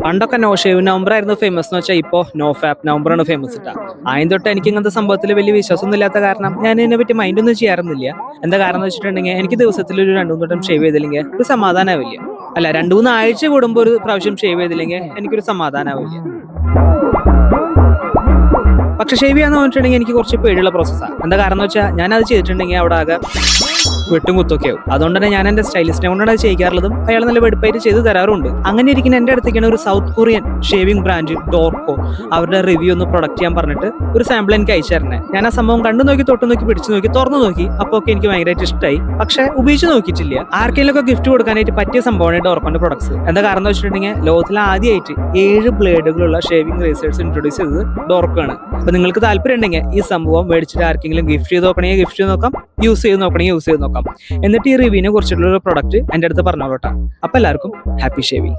പണ്ടൊക്കെ no shave November ആയിരുന്നു famous എന്ന് വെച്ചാൽ ഇപ്പോൾ നോ ഫാപ്പ് നവംബർ ആണ് ഫേമസ് ഇട്ടാ. ആദ്യം തൊട്ട് എനിക്ക് ഇങ്ങനത്തെ സംഭവത്തിൽ വലിയ വിശ്വാസമൊന്നും ഇല്ലാത്ത കാരണം ഞാൻ ഇതിനെ പറ്റി മൈൻഡ് ഒന്നും ചെയ്യാറൊന്നുമില്ല. എന്താ കാരണം എന്ന് വെച്ചിട്ടുണ്ടെങ്കിൽ എനിക്ക് ദിവസത്തിൽ ഒരു 2-3 വട്ടം ഷേവ് ചെയ്തില്ലെങ്കിൽ ഒരു സമാധാനമാവില്ല. അല്ല, 2-3 ആഴ്ച കൂടുമ്പോൾ ഒരു പ്രാവശ്യം ഷേവ് ചെയ്തില്ലെങ്കിൽ എനിക്കൊരു സമാധാനമാവില്ല. പക്ഷെ ഷേവ് ചെയ്യാന്ന് പറഞ്ഞിട്ടുണ്ടെങ്കിൽ എനിക്ക് കുറച്ച് പേടിയുള്ള പ്രോസസ്സാണ്. എന്താ കാരണം എന്ന് വെച്ചാൽ ഞാൻ അത് ചെയ്തിട്ടുണ്ടെങ്കിൽ അവിടെ ആകെ വെട്ടും കുത്തൊക്കെ ആവും. അതുകൊണ്ട് തന്നെ ഞാൻ എന്റെ സ്റ്റൈലിസ്റ്റിനെ കൊണ്ടാണ് അത് ചെയ്യാറുള്ളതും അയാൾ നല്ല വെടുപ്പായിട്ട് ചെയ്ത് തരാറുണ്ട്. അങ്ങനെ ഇരിക്കുന്ന എന്റെ അടുത്തേക്കാണ് ഒരു സൗത്ത് കൊറിയൻ ഷേവിംഗ് ബ്രാൻഡ് ഡോർക്കോ അവരുടെ റിവ്യൂ ഒന്ന് പ്രൊഡക്റ്റ് ചെയ്യാൻ പറഞ്ഞിട്ട് ഒരു സാമ്പിൾ എനിക്ക് അയച്ചു തരണേ. ഞാൻ ആ സംഭവം കണ്ടു നോക്കി, തൊട്ട് നോക്കി, പിടിച്ചു നോക്കി, തുറന്നു നോക്കി. അപ്പോൾ ഒക്കെ എനിക്ക് ഭയങ്കരമായിട്ട് ഇഷ്ടമായി. പക്ഷെ ഉപയോഗിച്ച് നോക്കിയിട്ടില്ല. ആർക്കെങ്കിലും ഗിഫ്റ്റ് കൊടുക്കാനായിട്ട് പറ്റിയ സംഭവമാണ് ഡോർക്കോന്റെ പ്രൊഡക്ട്സ്. എന്താ കാരണം എന്ന് വെച്ചിട്ടുണ്ടെങ്കിൽ ലോകത്തിൽ ആദ്യമായിട്ട് 7 ബ്ലേഡുകളുള്ള ഷേവിംഗ് റേസേഴ്സ് ഇൻട്രൊഡ്യൂസ് ചെയ്തത് ഡോർക്കോ ആണ്. അപ്പൊ നിങ്ങൾക്ക് താല്പര്യം ഉണ്ടെങ്കിൽ ഈ സംഭവം മേടിച്ചിട്ട് ആർക്കെങ്കിലും ഗിഫ്റ്റ് ചെയ്ത് നോക്കണമെങ്കിൽ ഗിഫ്റ്റ് ചെയ്ത് നോക്കാം, യൂസ് ചെയ്ത് നോക്കണമെങ്കിൽ യൂസ് ചെയ്ത് നോക്കാം. എന്നിട്ട് ഈ റിവ്യൂവിനെ കുറിച്ചിട്ടുള്ള ഒരു പ്രൊഡക്റ്റ് എൻ്റെ അടുത്ത് പറഞ്ഞോളൂ കേട്ടോ. അപ്പൊ എല്ലാവർക്കും ഹാപ്പി ഷേവിംഗ്.